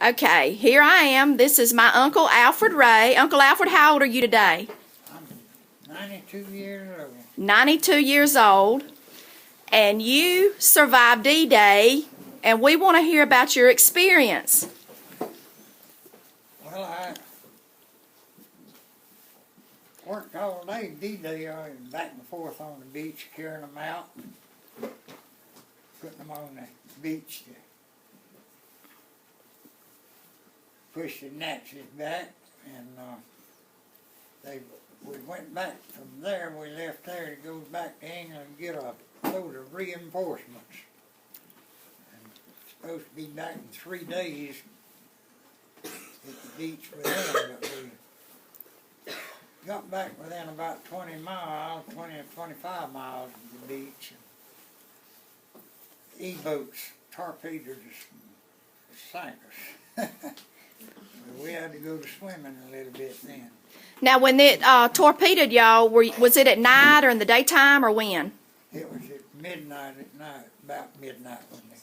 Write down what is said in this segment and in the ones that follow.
Okay, here I am. This is my Uncle Alfred Ray. Uncle Alfred, how old are you today? I'm 92 years old. 92 years old. And you survived D-Day, and we want to hear about your experience. Well, I worked all day D-Day, back and forth on the beach, carrying them out, putting them on the beach to push the Nazis back, and we went back from there. We left there to go back to England and get a load of reinforcements. And supposed to be back in 3 days at the beach with them, but we got back within about 20 or 25 miles of the beach. E-boats torpedoed us and sank us. We had to go to swimming a little bit then. Now, when it torpedoed y'all, was it at night or in the daytime or when? It was at midnight at night, about midnight when they...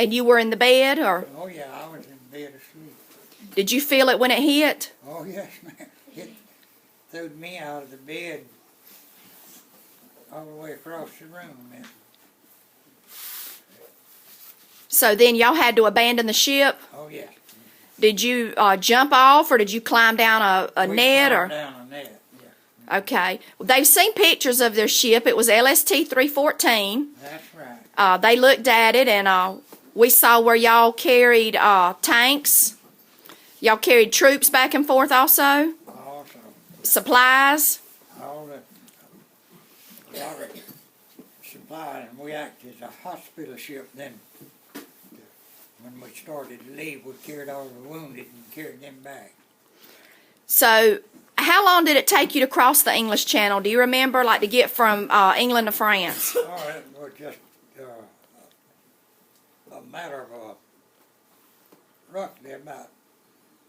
And you were in the bed, or Oh yeah, I was in bed asleep. did you feel it when it hit? Oh yes, man. It threw me out of the bed all the way across the room. Man. So then y'all had to abandon the ship? Oh yeah. Did you jump off, or did you climb down a net? We Or climbed down a net, yeah. Okay. Well, they've seen pictures of their ship. It was LST 314. That's right. They looked at it, and we saw where y'all carried tanks. Y'all carried troops back and forth also? Also, Supplies? all the water supply, and we acted as a hospital ship then. When we started to leave, we carried all the wounded and carried them back. So, how long did it take you to cross the English Channel? Do you remember, like to get from England to France? Oh, it was just a matter of roughly about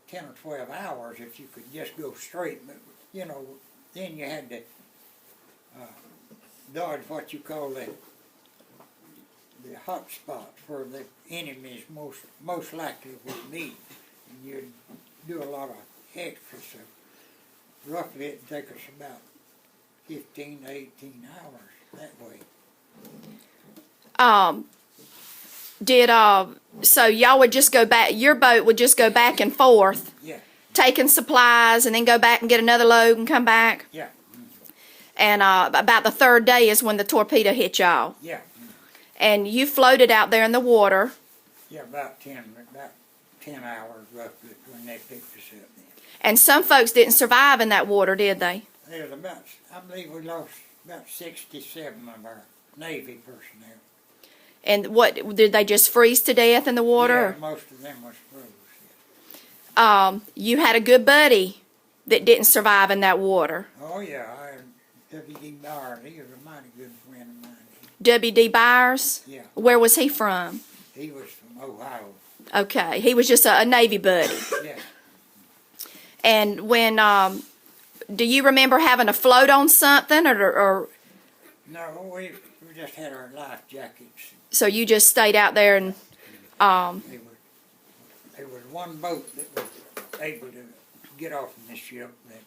10 or 12 hours if you could just go straight. But, you know, then you had to dodge what you call the hot spots where the enemies most likely would be. And you'd do a lot of extra, so roughly it'd take us about 15 to 18 hours that way. So y'all would just go back, your boat would just go back and forth, Yeah, taking supplies, and then go back and get another load and come back? yeah, And about the third day is when the torpedo hit y'all. yeah. And you floated out there in the water. Yeah, about 10 hours roughly when they picked us up then. And some folks didn't survive in that water, did they? There was about, I believe we lost about 67 of our Navy personnel. And what, did they just freeze to death in the water? Yeah, most of them was froze. Yeah. You had a good buddy that didn't survive in that water. Oh yeah, W.D. Byers, he was a mighty good friend of mine. W.D. Byers? Yeah, Where was he from? he was from Ohio. Okay, he was just a Navy buddy. Yeah. And when, do you remember having to float on something, or No, we just had our life jackets. so you just stayed out there and, There was one boat that was able to get off in the ship that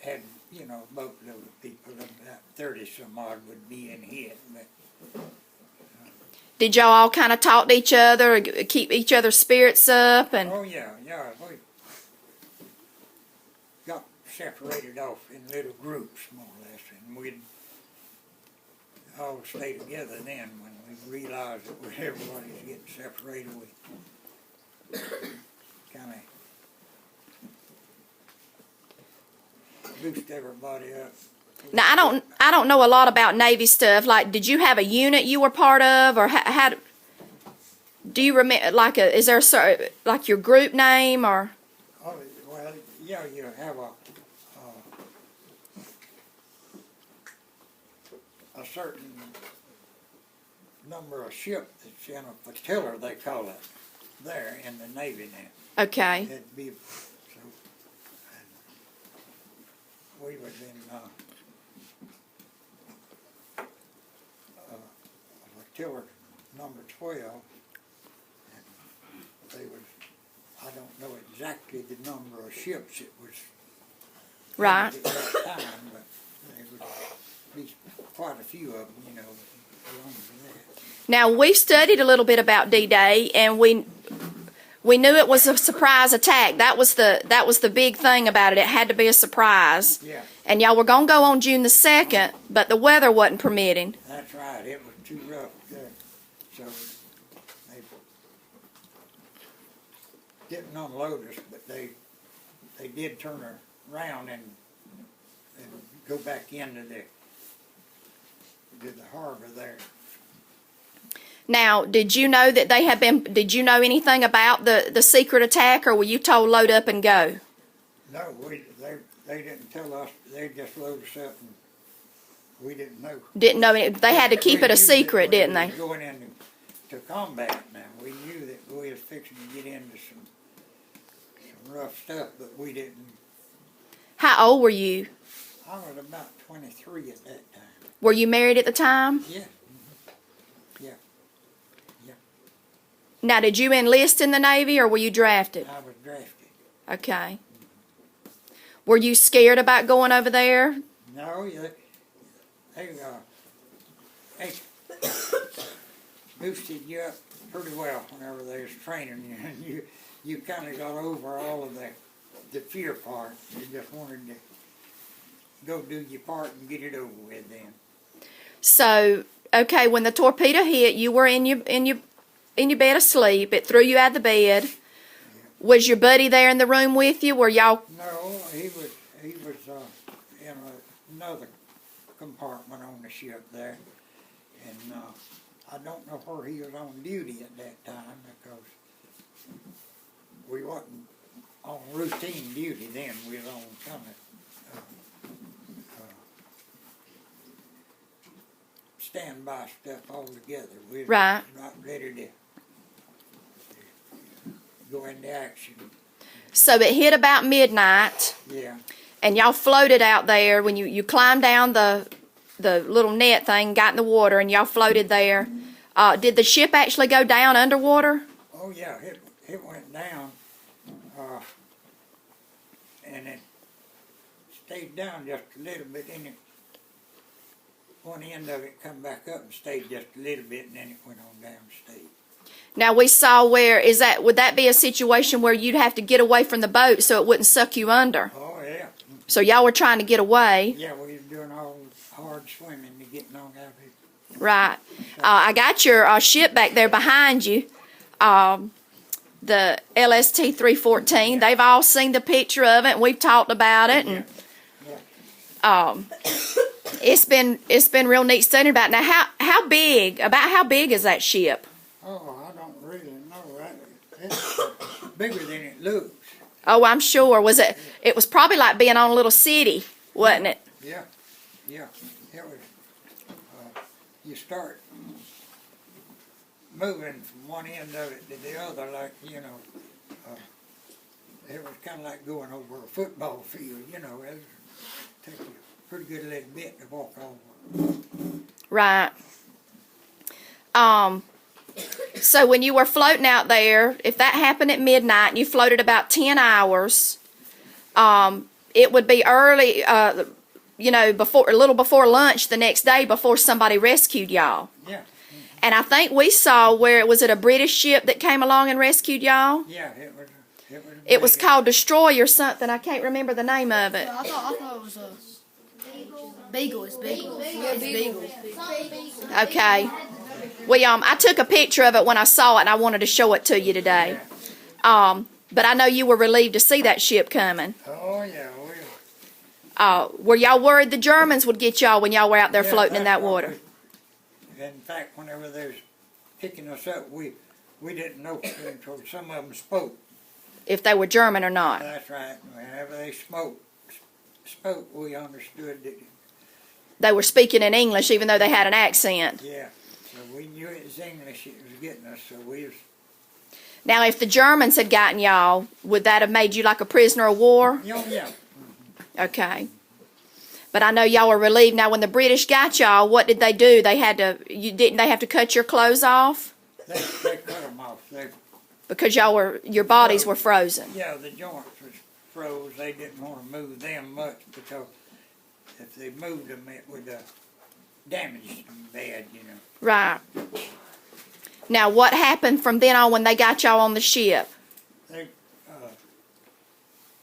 had, you know, a boatload of people, about 30 some odd would be in it. But did y'all all kind of talk to each other, or keep each other's spirits up? And oh yeah, we got separated off in little groups more or less, and we'd all stay together then when we realized that everybody was getting separated. We kind of boosted everybody up. now I don't know a lot about Navy stuff. Like, did you have a unit you were part of, or how do you remember? Like, is there like your group name, or? Oh, well, yeah, you have a certain number of ship that's in a flotilla, they call it, there in the Navy now. Okay. It'd be, so, we was in flotilla number 12, and they was exactly the number of ships it was Right. at that time, but there would be quite a few of them, you know, along with that. Now, we studied a little bit about D-Day, and we knew it was a surprise attack. That was the big thing about it. It had to be a surprise. Yeah, And y'all were going to go on June the 2nd, but the weather wasn't permitting. that's right. It was too rough there. So they didn't unload us, but they did turn around and go back into the harbor there. Now, did you know that did you know anything about the secret attack, or were you told load up and go? No, they didn't tell us. They just loaded us up, and we didn't know. Didn't know they had to keep We it a knew secret, that didn't we they? was going into combat now. We knew that we was fixing to get into some rough stuff, but we didn't. How old were you? I was about 23 at that time. Were you married at the time? Yeah. Now, did you enlist in the Navy, or were you drafted? I was drafted. Okay. Were you scared about going over there? No, they boosted you up pretty well whenever they was training you, and you kind of got over all of the fear part. You just wanted to go do your part and get it over with then. So, okay, when the torpedo hit, you were in your bed asleep. It threw you out of the bed. Yeah. Was your buddy there in the room with you? Were y'all? No, he was in another compartment on the ship there, and I don't know where he was on duty at that time because we wasn't on routine duty then. We was on kind of standby stuff altogether. We was Right. not ready to go into action. So it hit about midnight, Yeah. and y'all floated out there. When you climbed down the little net thing, got in the water, and y'all floated there. Did the ship actually go down underwater? Oh yeah, it went down, and it stayed down just a little bit, and one end of it come back up and stayed just a little bit, and then it went on down state. Now we saw would that be a situation where you'd have to get away from the boat so it wouldn't suck you under? Oh yeah. So y'all were trying to get away. Yeah, we was doing all hard swimming to get on out of it. Right. I got your ship back there behind you. The LST 314. Yeah. They've all seen the picture of it, and we've talked about it. And it's been real neat studying about it. Now, how big is that ship? Oh, I don't really know. It's bigger than it looks. Oh, I'm sure. It was probably like being on a little city, wasn't it? Yeah. It was. You start moving from one end of it to the other, like it was kind of like going over a football field. It was take you a pretty good little bit to walk over. Right. So when you were floating out there, if that happened at midnight and you floated about 10 hours, it would be early, a little before lunch the next day before somebody rescued y'all. Yeah. And I think we saw was it a British ship that came along and rescued y'all? Yeah, it was. It was called Destroy or something. I can't remember the name of it. I thought it was a Beagle. It's Beagle. It's Beagle. Okay. Well, I took a picture of it when I saw it, and I wanted to show it to you today. But I know you were relieved to see that ship coming. Oh yeah, Were y'all worried the Germans would get y'all when y'all were out there floating in that water? In fact, whenever they was picking us up, we didn't know until some of them spoke. If they were German or not. That's right. Whenever they spoke, we understood that. They were speaking in English even though they had an accent. Yeah. So we knew it was English it was getting us, so we was. Now, if the Germans had gotten y'all, would that have made you like a prisoner of war? Oh, yeah. Okay. But I know y'all were relieved. Now, when the British got y'all, what did they do? Didn't they have to cut your clothes off? They cut them off. Because your bodies were frozen. Yeah, the joints was froze. They didn't want to move them much because if they moved them, it would damage them bad, you know. Right. Now, what happened from then on when they got y'all on the ship? They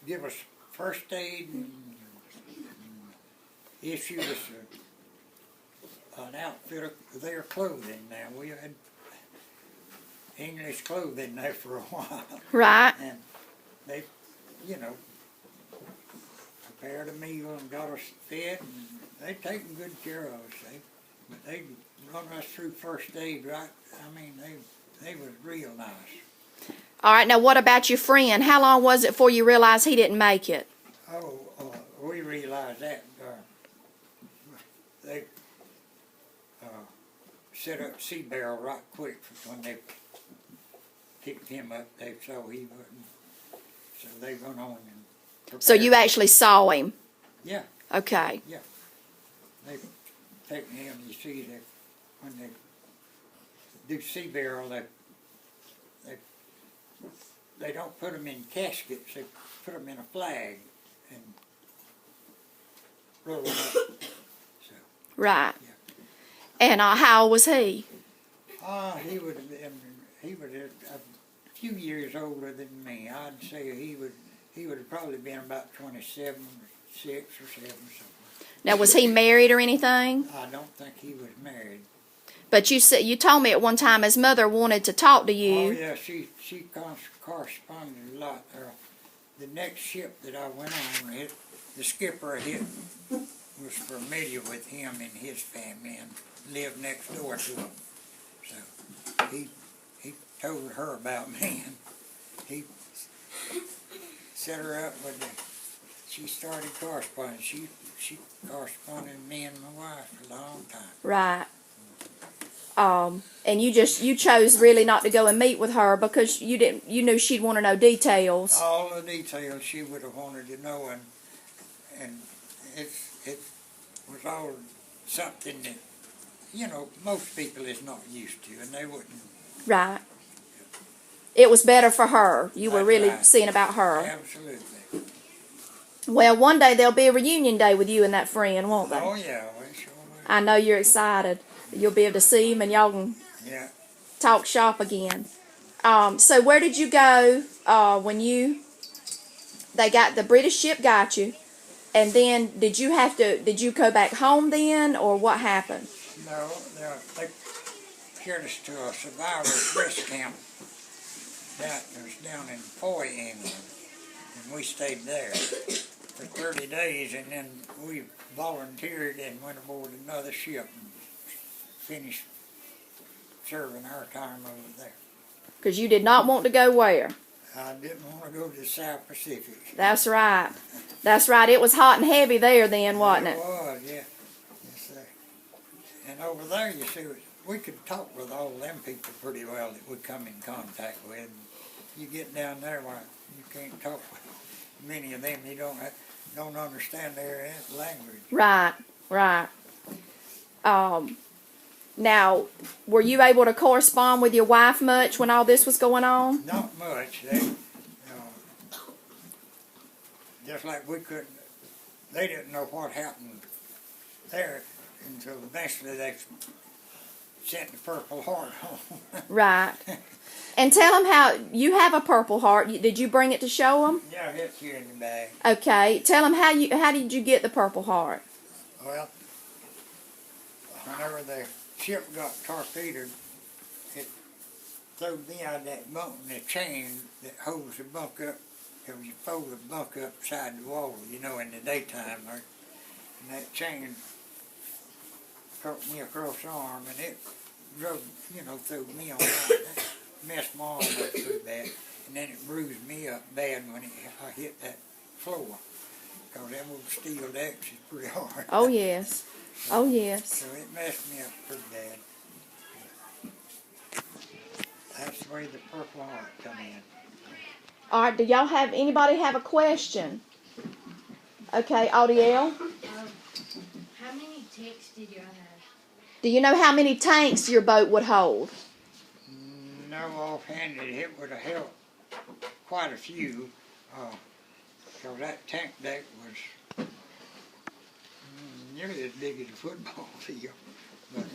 give us first aid and issued us an outfit of their clothing. Now, we had English clothing there for a while. Right. And they, you know, prepared a meal and got us fed, and they've taken good care of us. But they run us through first aid, right? I mean, they was real nice. All right, now what about your friend? How long was it before you realized he didn't make it? Oh, we realized that. They set up sea barrel right quick when they picked him up. They saw he wasn't. So they went on and prepared. So you actually saw him? Yeah. Okay. Yeah. They take him, you see, that when they do sea barrel, they don't put them in caskets, they put them in a flag and roll them up. So, Right. yeah. And how old was he? He would a few years older than me. I'd say he would have probably been about 27, 6 or 7 something. Now, was he married or anything? I don't think he was married. But you told me at one time his mother wanted to talk to you. Oh yeah, she corresponded a lot. The next ship that I went on, the skipper was familiar with him and his family and lived next door to him. So he told her about me, and he set her up with she started corresponding. She corresponded with me and my wife for a long time. Right. And you chose really not to go and meet with her because you knew she'd want to know details. All the details she would have wanted to know, and it was all something that, you know, most people is not used to, and they wouldn't. Right. It was better for her. You were That's really right. seeing about her. Absolutely. Well, one day there'll be a reunion day with you and that friend, won't they? Oh yeah, we sure will. I know you're excited. You'll be able to see him and y'all can Yeah. talk shop again. So where did you go when the British ship got you? And then did you go back home then, or what happened? No, they carried us to a survivor's rest camp that was down in Foy, England, and we stayed there for 30 days, and then we volunteered and went aboard another ship and finished serving our time over there. Because you did not want to go where? I didn't want to go to the South Pacific. That's right. That's right. It was hot and heavy there then, wasn't it? It was, yeah. Yes, sir. And over there, you see, we could talk with all them people pretty well that we come in contact with. You get down there, why you can't talk with many of them. You don't understand their language. Right, right. Now, were you able to correspond with your wife much when all this was going on? Not much. Just like we couldn't, they didn't know what happened there until eventually they sent the Purple Heart home. Right. And tell them how you have a Purple Heart. Did you bring it to show them? Yeah, it's here in the bag. Okay. Tell them how did you get the Purple Heart? Well, whenever the ship got torpedoed, it threw me out of that bunk, and the chain that holds the bunk up, because you fold the bunk up beside the wall, you know, in the daytime, and that chain cut me across the arm, and it drove, threw me on that. Messed my arm up pretty bad, and then it bruised me up bad when I hit that floor, because them old steel decks is pretty hard. Oh, yes. Oh, yes. So it messed me up pretty bad. That's the way the Purple Heart come in. All right, do y'all anybody have a question? Okay, Audiel? How many tanks did y'all have? Do you know how many tanks your boat would hold? No, know offhanded, it would have helped quite a few, because that tank deck was nearly as big as a football field. But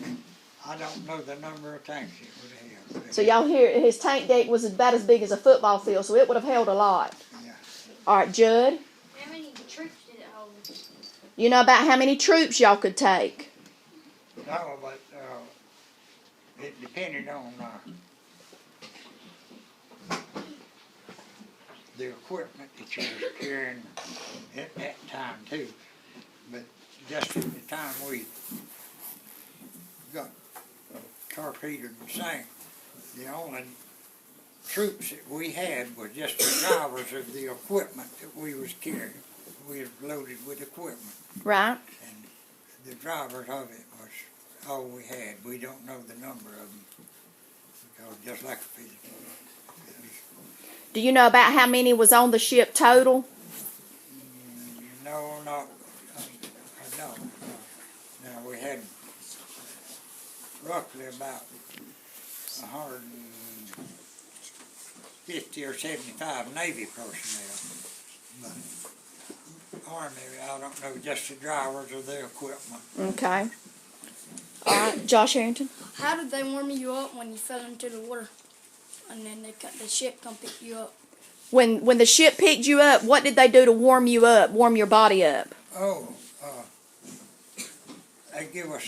I don't know the number of tanks it would have held. So y'all hear his tank deck was about as big as a football field, so it would have held a lot. Yeah. All right, Judd. How many troops did it hold? You know about how many troops y'all could take? No, but it depended on the equipment that you was carrying at that time too. But just at the time we got torpedoed and sank, the only troops that we had were just the drivers of the equipment that we was carrying. We was loaded with equipment. Right. And the drivers of it was all we had. We don't know the number of them. Because just like Do you know about how many was on the ship total? no, not, no. Now we had roughly about 150 or 75 Navy personnel. But Army, I don't know, just the drivers of the equipment. Okay. All right, Josh Harrington. How did they warm you up when you fell into the water? And then the ship come pick you up? When the ship picked you up, what did they do to warm you up, warm your body up? Oh, they give us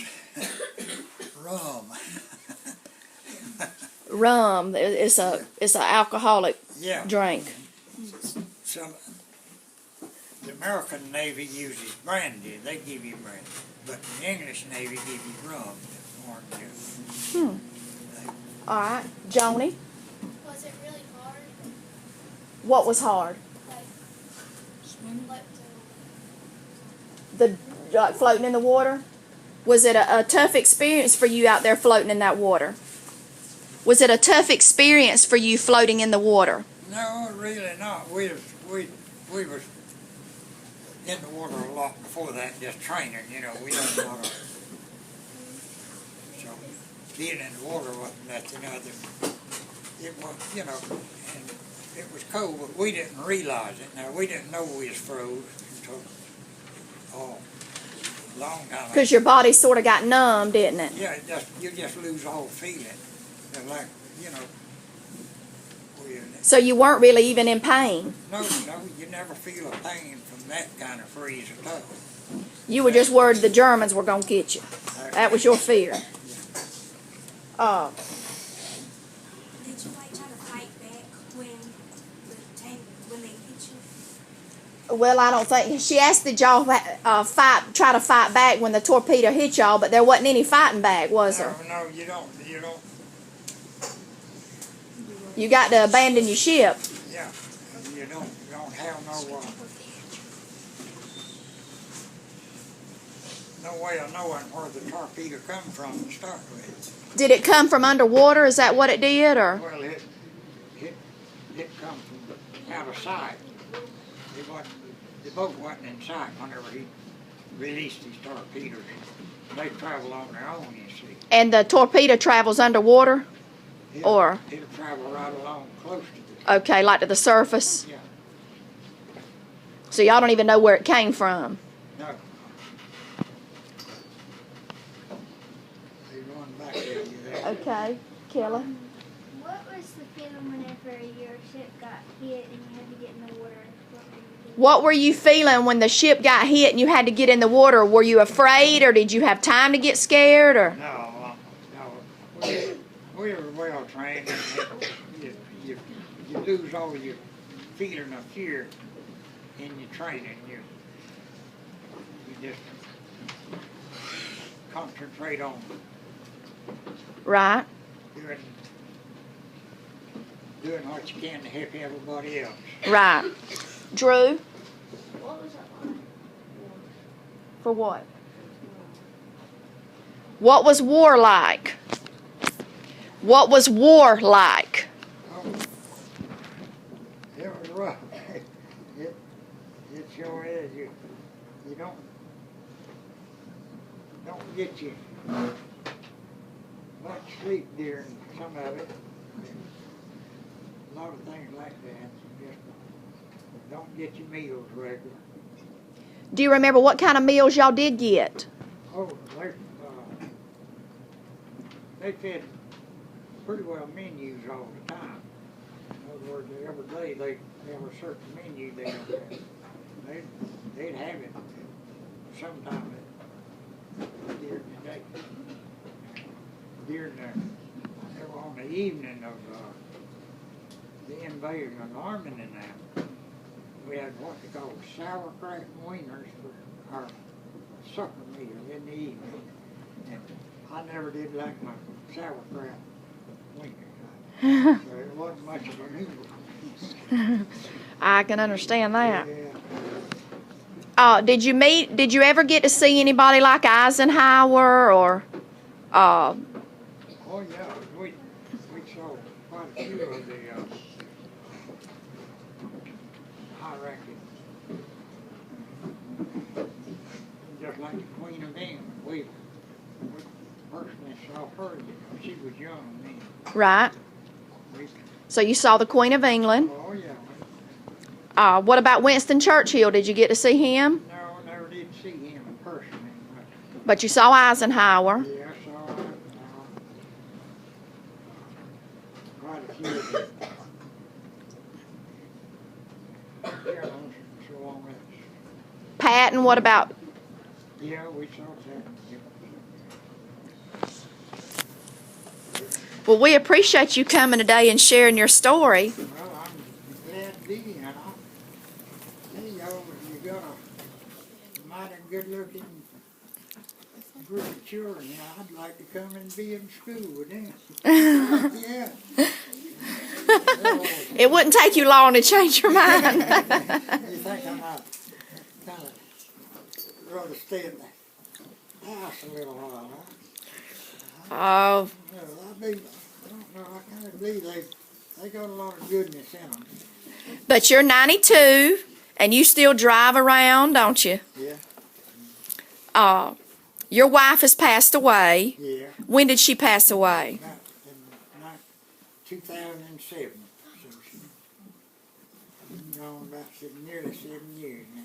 rum. Rum. It's an alcoholic Yeah. drink. The American Navy uses brandy. They give you brandy. But the English Navy give you rum. All right, Joni. Was it really hard? What was hard? Like Like floating in the water? Was it a tough experience for you out there floating in that water? Was it a tough experience for you floating in the water? No, really not. We was in the water a lot before that, just training, you know. We done a lot of. So being in the water wasn't nothing other. It was, you know, and it was cold, but we didn't realize it. Now we didn't know we was froze until a long time. Because your body sort of got numb, didn't it? Yeah, you just lose all feeling. And like, you know. So you weren't really even in pain. No, you never feel a pain from that kind of freeze at all. You were just worried the Germans were going to get you. That was your fear. Did you like try to fight back when they hit you? Well, I don't think she asked did y'all try to fight back when the torpedo hit y'all, but there wasn't any fighting back, was there? No, you don't. You got to abandon your ship. Yeah, you don't have no way of knowing where the torpedo come from to start with. Did it come from underwater? Is that what it did, or? Well, it come from out of sight. The boat wasn't in sight whenever he released these torpedoes. They travel on their own, you see. And the torpedo travels underwater? It'll travel right along close to the. Okay, like to the surface? Yeah. So y'all don't even know where it came from? No. They run back there. Okay, Kelly. What was the feeling whenever your ship got hit and you had to get in the water? What were you feeling when the ship got hit and you had to get in the water? Were you afraid, or did you have time to get scared, or? No. We were well trained. You lose all your feeling of fear in your training. You just concentrate on Right. doing what you can to help everybody else. Right. Drew? What was that like? For what? What was war like? What was war like? Oh, it was rough. It sure is. You don't get you much sleep during some of it. A lot of things like that. Just don't get your meals regular. Do you remember what kind of meals y'all did get? Oh, they fed pretty well menus all the time. In other words, every day they have a certain menu they'd have it sometime during the day. On the evening of the invasion of Norman and that, we had what they call sauerkraut and wieners for our supper meal in the evening. And I never did like my sauerkraut wieners. So it wasn't much of a meal. I can understand that. Yeah. Did you ever get to see anybody like Eisenhower or, Oh yeah, we saw quite a few of the high-ranking, just like the Queen of England. We personally saw her. She was young then. right? We, So you saw the Queen of England. oh yeah. What about Winston Churchill? Did you get to see him? No, never did see him personally. But you saw Eisenhower. Yeah, I saw quite a few of them. Yeah, so on that. Patton, what about? Yeah, we saw that. Well, we appreciate you coming today and sharing your story. Well, I'm glad to be here. Hey, you got a mighty good-looking group of children. Yeah, I'd like to come and be in school with them. Yeah. It wouldn't take you long to change your mind. You think I might kind of rather stay in the house a little while, huh? Oh, Well, I don't know, I kind of believe they got a lot of goodness in them. but you're 92 and you still drive around, don't you? Yeah, Your wife has passed away. yeah. When did she pass away? About in 2007. So she's been gone about nearly 7 years now.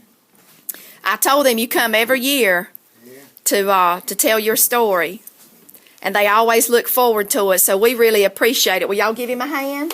I told them you come every year Yeah. to tell your story. And they always look forward to it, so we really appreciate it. Will y'all give him a hand?